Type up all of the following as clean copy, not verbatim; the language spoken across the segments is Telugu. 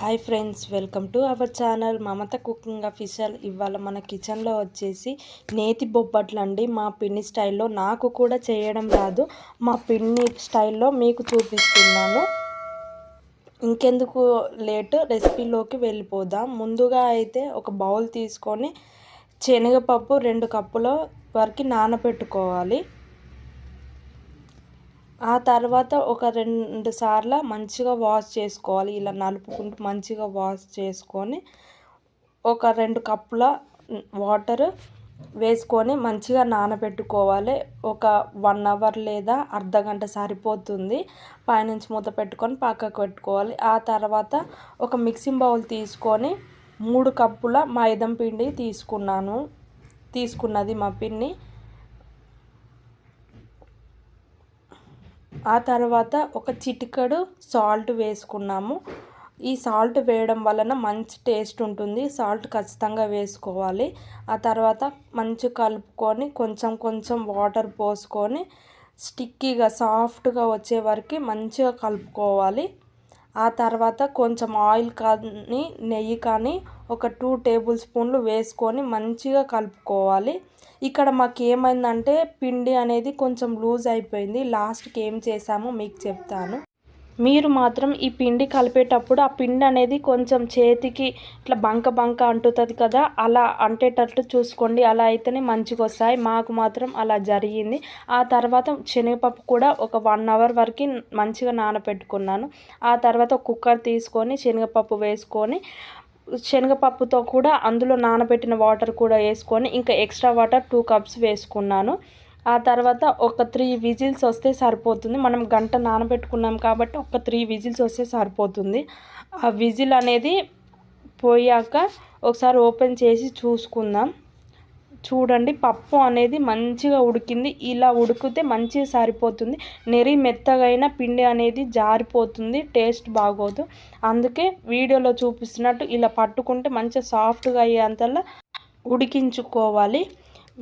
Hi friends, welcome to our channel Mamata cooking official. ఇవాళ మన కిచెన్లో వచ్చేసి నేతి బొబ్బట్లు అండి. మా పిన్ని స్టైల్లో, నాకు కూడా చేయడం రాదు, మా పిన్ని స్టైల్లో మీకు చూపిస్తున్నాను. ఇంకెందుకు లేట్, రెసిపీలోకి వెళ్ళిపోదాం. ముందుగా అయితే ఒక బౌల్ తీసుకొని శనగపప్పు 2 కప్పుల వరకు నానబెట్టుకోవాలి. ఆ తర్వాత ఒక 2 సార్లు మంచిగా వాష్ చేసుకోవాలి. ఇలా నలుపుకుంటూ మంచిగా వాష్ చేసుకొని ఒక 2 కప్పుల వాటర్ వేసుకొని మంచిగా నానబెట్టుకోవాలి. ఒక 1 అవర్ లేదా అర్ధగంట సరిపోతుంది. పైనుంచి మూత పెట్టుకొని పక్కకు పెట్టుకోవాలి. ఆ తర్వాత ఒక మిక్సింగ్ బౌల్ తీసుకొని 3 కప్పుల మైదా పిండి తీసుకున్నది మా పిన్ని. ఆ తర్వాత ఒక చిటికెడు సాల్ట్ వేసుకున్నాము. ఈ సాల్ట్ వేయడం వలన మంచి టేస్ట్ ఉంటుంది. సాల్ట్ ఖచ్చితంగా వేసుకోవాలి. ఆ తర్వాత మంచిగా కలుపుకొని కొంచెం కొంచెం వాటర్ పోసుకొని స్టిక్కీగా సాఫ్ట్గా వచ్చే వరకు మంచిగా కలుపుకోవాలి. ఆ తర్వాత కొంచెం ఆయిల్ కానీ నెయ్యి కానీ ఒక 2 టేబుల్ స్పూన్లు వేసుకొని మంచిగా కలుపుకోవాలి. ఇక్కడ మాకు ఏమైందంటే పిండి అనేది కొంచెం లూజ్ అయిపోయింది. లాస్ట్కి ఏం చేసామో మీకు చెప్తాను. మీరు మాత్రం ఈ పిండి కలిపేటప్పుడు ఆ పిండి అనేది కొంచెం చేతికి ఇట్లా బంక అంటుతుంది కదా, అలా అంటేటట్లు చూసుకోండి. అలా అయితేనే మంచిగా వస్తాయి. మాకు మాత్రం అలా జరిగింది. ఆ తర్వాత శనగపప్పు కూడా ఒక 1 అవర్ వరకు మంచిగా నానబెట్టుకున్నాను. ఆ తర్వాత కుక్కర్ తీసుకొని శనగపప్పు వేసుకొని శనగపప్పుతో కూడా అందులో నానబెట్టిన వాటర్ కూడా వేసుకొని ఇంకా ఎక్స్ట్రా వాటర్ 2 కప్స్ వేసుకున్నాను. ఆ తర్వాత ఒక 3 విజిల్స్ వస్తే సరిపోతుంది. మనం గంట నానబెట్టుకున్నాం కాబట్టి ఒక 3 విజిల్స్ వస్తే సరిపోతుంది. ఆ విజిల్ అనేది పోయాక ఒకసారి ఓపెన్ చేసి చూసుకుందాం. చూడండి, పప్పు అనేది మంచిగా ఉడికింది. ఇలా ఉడికితే మంచిగా సరిపోతుంది. నెరి మెత్తగైన పిండి అనేది జారిపోతుంది, టేస్ట్ బాగోదు. అందుకే వీడియోలో చూపిస్తున్నట్టు ఇలా పట్టుకుంటే మంచిగా సాఫ్ట్గా అయ్యేంతలా ఉడికించుకోవాలి.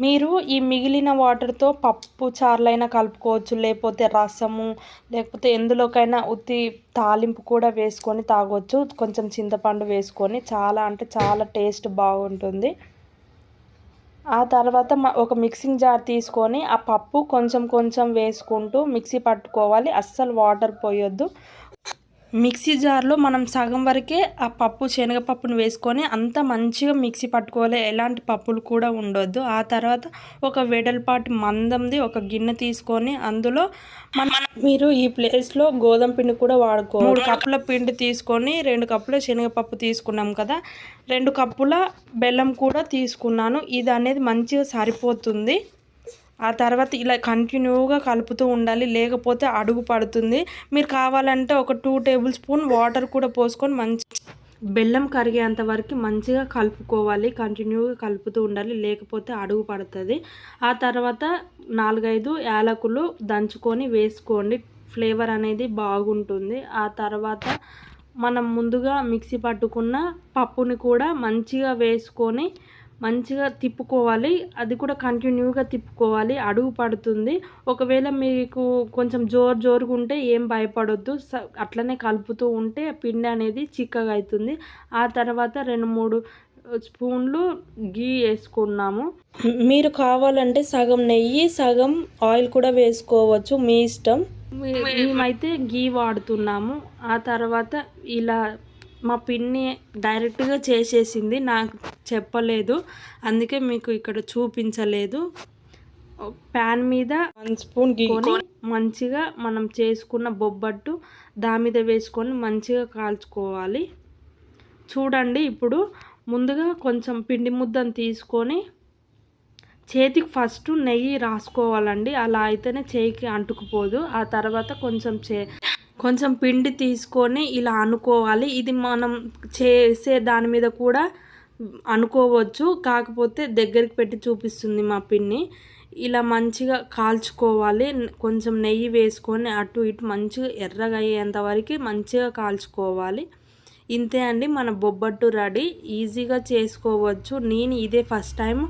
మీరు ఈ మిగిలిన వాటర్తో పప్పు చారులైనా కలుపుకోవచ్చు, లేకపోతే రసము, లేకపోతే ఎందులోకైనా ఉత్తి తాలింపు కూడా వేసుకొని తాగొచ్చు. కొంచెం చింతపండు వేసుకొని చాలా అంటే చాలా టేస్ట్ బాగుంటుంది. ఆ తర్వాత ఒక మిక్సింగ్ జార్ తీసుకొని ఆ పప్పు కొంచెం కొంచెం వేసుకుంటూ మిక్సీ పట్టుకోవాలి. అస్సలు వాటర్ పోయొద్దు. మిక్సీ జార్లో మనం సగం వరకే ఆ పప్పు శనగపప్పును వేసుకొని అంతా మంచిగా మిక్సీ పట్టుకోవాలి. ఎలాంటి పప్పులు కూడా ఉండొద్దు. ఆ తర్వాత ఒక వెడల్పాటి మందంది ఒక గిన్నె తీసుకొని అందులో మీరు ఈ ప్లేస్లో గోధుమ పిండి కూడా వాడుకోవాలి. 3 కప్పుల పిండి తీసుకొని 2 కప్పుల శనగపప్పు తీసుకున్నాం కదా, 2 కప్పుల బెల్లం కూడా తీసుకున్నాను. ఇది అనేది మంచిగా సరిపోతుంది. ఆ తర్వాత ఇలా కంటిన్యూగా కలుపుతూ ఉండాలి, లేకపోతే అడుగు పడుతుంది. మీరు కావాలంటే ఒక 2 టేబుల్ స్పూన్ వాటర్ కూడా పోసుకొని బెల్లం కరిగేంత వరకు మంచిగా కలుపుకోవాలి. కంటిన్యూగా కలుపుతూ ఉండాలి, లేకపోతే అడుగు పడుతుంది. ఆ తర్వాత 4-5 యాలకులు దంచుకొని వేసుకోండి. ఫ్లేవర్ అనేది బాగుంటుంది. ఆ తర్వాత మనం ముందుగా మిక్సీ పట్టుకున్న పప్పుని కూడా మంచిగా వేసుకొని మంచిగా తిప్పుకోవాలి. అది కూడా కంటిన్యూగా తిప్పుకోవాలి, అడుగు పడుతుంది. ఒకవేళ మీకు కొంచెం జోరుగా ఉంటే ఏం భయపడొద్దు, అట్లనే కలుపుతూ ఉంటే పిండి అనేది చిక్కగా అవుతుంది. ఆ తర్వాత 2-3 స్పూన్లు గీ వేసుకున్నాము. మీరు కావాలంటే సగం నెయ్యి సగం ఆయిల్ కూడా వేసుకోవచ్చు, మీ ఇష్టం. మేమైతే గీ వాడుతున్నాము. ఆ తర్వాత ఇలా మా పిన్ని డైరెక్ట్గా చేసేసింది, నాకు చెప్పలేదు, అందుకే మీకు ఇక్కడ చూపించలేదు. ప్యాన్ మీద 1 స్పూన్ గీ మంచిగా మనం చేసుకున్న బొబ్బట్టు దాని మీద వేసుకొని మంచిగా కాల్చుకోవాలి. చూడండి, ఇప్పుడు ముందుగా కొంచెం పిండి ముద్దను తీసుకొని చేతికి ఫస్ట్ నెయ్యి రాసుకోవాలండి. అలా అయితేనే చేయికి అంటుకుపోదు. ఆ తర్వాత కొంచెం పిండి తీసుకొని ఇలా అనుకోవాలి. ఇది మనం చేసే దాని మీద కూడా అనుకోవచ్చు, కాకపోతే దగ్గరికి పెట్టి చూపిస్తుంది మా పిన్ని. ఇలా మంచిగా కాల్చుకోవాలి. కొంచెం నెయ్యి వేసుకొని అటు ఇటు మంచిగా ఎర్రగా అయ్యేంత వరకు మంచిగా కాల్చుకోవాలి. ఇంతే అండి, మన బొబ్బట్టు రెడీ. ఈజీగా చేసుకోవచ్చు. నేను ఇదే ఫస్ట్ టైం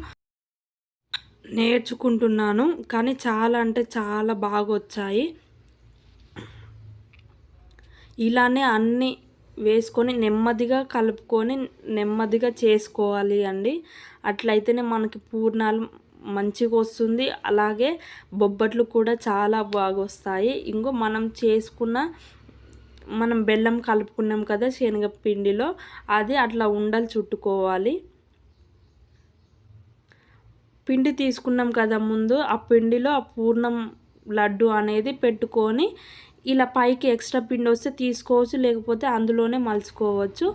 నేర్చుకుంటున్నాను, కానీ చాలా అంటే చాలా బాగా వచ్చాయి. ఇలానే అన్ని వేసుకొని నెమ్మదిగా కలుపుకొని నెమ్మదిగా చేసుకోవాలి అండి. అట్లయితేనే మనకి పూర్ణాలు మంచిగా వస్తుంది. అలాగే బొబ్బట్లు కూడా చాలా బాగా వస్తాయి. ఇంకో మనం బెల్లం కలుపుకున్నాం కదా శనగపిండిలో, అది అట్లా ఉండలు చుట్టుకోవాలి. పిండి తీసుకున్నాం కదా ముందు, ఆ పిండిలో ఆ పూర్ణం లడ్డు అనేది పెట్టుకొని ఇలా పైకి ఎక్స్ట్రా పిండి వస్తే తీసుకోవచ్చు, లేకపోతే అందులోనే మలుచుకోవచ్చు.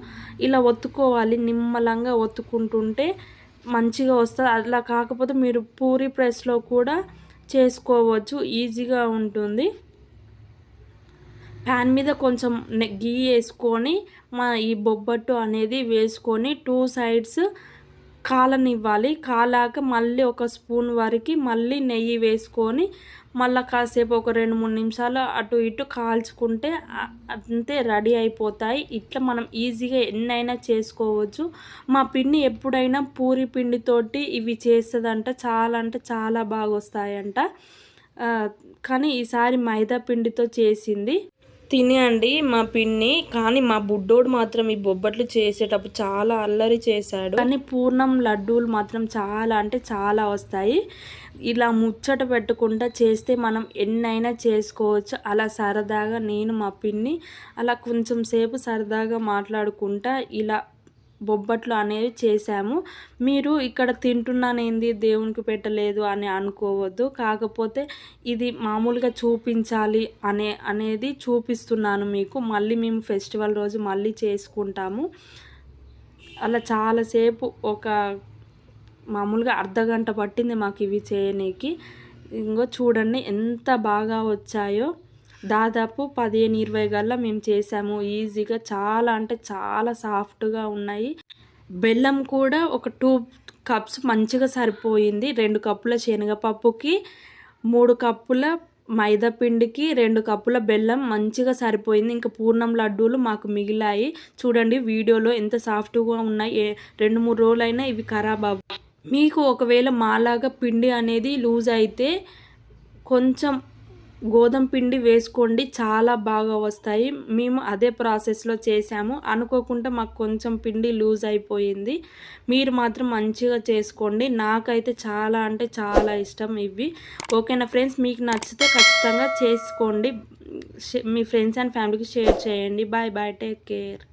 ఇలా ఒత్తుకోవాలి, నిమ్మలంగా ఒత్తుకుంటుంటే మంచిగా వస్తుంది. అలా కాకపోతే మీరు పూరీ ప్రెస్లో కూడా చేసుకోవచ్చు, ఈజీగా ఉంటుంది. ప్యాన్ మీద కొంచెం గీ వేసుకొని ఈ బొబ్బట్టు అనేది వేసుకొని 2 సైడ్స్ కాలనివ్వాలి. కాలాక మళ్ళీ ఒక స్పూన్ వరకు మళ్ళీ నెయ్యి వేసుకొని మళ్ళీ కాసేపు ఒక 2-3 నిమిషాలు అటు ఇటు కాల్చుకుంటే అంతే రెడీ అయిపోతాయి. ఇట్లా మనం ఈజీగా ఎన్నైనా చేసుకోవచ్చు. మా పిన్ని ఎప్పుడైనా పూరి పిండితోటి ఇవి చేస్తుందంట, చాలా అంటే చాలా బాగా వస్తాయంట. కానీ ఈసారి మైదా పిండితో చేసింది. తినేయండి మా పిన్ని. కానీ మా బుడ్డోడు మాత్రం ఈ బొబ్బట్లు చేసేటప్పుడు చాలా అల్లరి చేశాడు. కానీ పూర్ణం లడ్డూలు మాత్రం చాలా అంటే చాలా వస్తాయి. ఇలా ముచ్చట పెట్టుకుంటా చేస్తే మనం ఎన్నైనా చేసుకోవచ్చు. అలా సరదాగా నేను మా పిన్ని అలా కొంచెం సేపు సరదాగా మాట్లాడుకుంటా ఇలా బొబ్బట్లు అనేవి చేశాము. మీరు ఇక్కడ తింటున్నానేంది దేవునికి పెట్టలేదు అని అనుకోవద్దు. కాకపోతే ఇది మామూలుగా చూపించాలి అనేది చూపిస్తున్నాను మీకు. మళ్ళీ మేము ఫెస్టివల్ రోజు మళ్ళీ చేసుకుంటాము. అలా చాలాసేపు మామూలుగా అర్ధగంట పట్టింది మాకు ఇవి చేయనీకి. ఇంకో చూడండి ఎంత బాగా వచ్చాయో. దాదాపు 15-20 గల్లా మేము చేసాము ఈజీగా. చాలా అంటే చాలా సాఫ్ట్గా ఉన్నాయి. బెల్లం కూడా ఒక 2 కప్స్ మంచిగా సరిపోయింది. 2 కప్పుల శనగపప్పుకి 3 కప్పుల మైదా పిండికి 2 కప్పుల బెల్లం మంచిగా సరిపోయింది. ఇంకా పూర్ణం లడ్డూలు మాకు మిగిలాయి. చూడండి వీడియోలో ఎంత సాఫ్ట్గా ఉన్నాయి. 2-3 రోజులైనా ఇవి ఖరాబ్ అవ్వవు. మీకు ఒకవేళ మాలాగా పిండి అనేది లూజ్ అయితే కొంచెం గోధుమ పిండి వేసుకోండి, చాలా బాగా వస్తాయి. మేము అదే ప్రాసెస్లో చేసాము. అనుకోకుండా మాకు కొంచెం పిండి లూజ్ అయిపోయింది. మీరు మాత్రం మంచిగా చేసుకోండి. నాకైతే చాలా అంటే చాలా ఇష్టం ఇవి. ఓకేనా ఫ్రెండ్స్, మీకు నచ్చితే ఖచ్చితంగా చేసుకోండి. మీ ఫ్రెండ్స్ అండ్ ఫ్యామిలీకి షేర్ చేయండి. Bye bye, take care.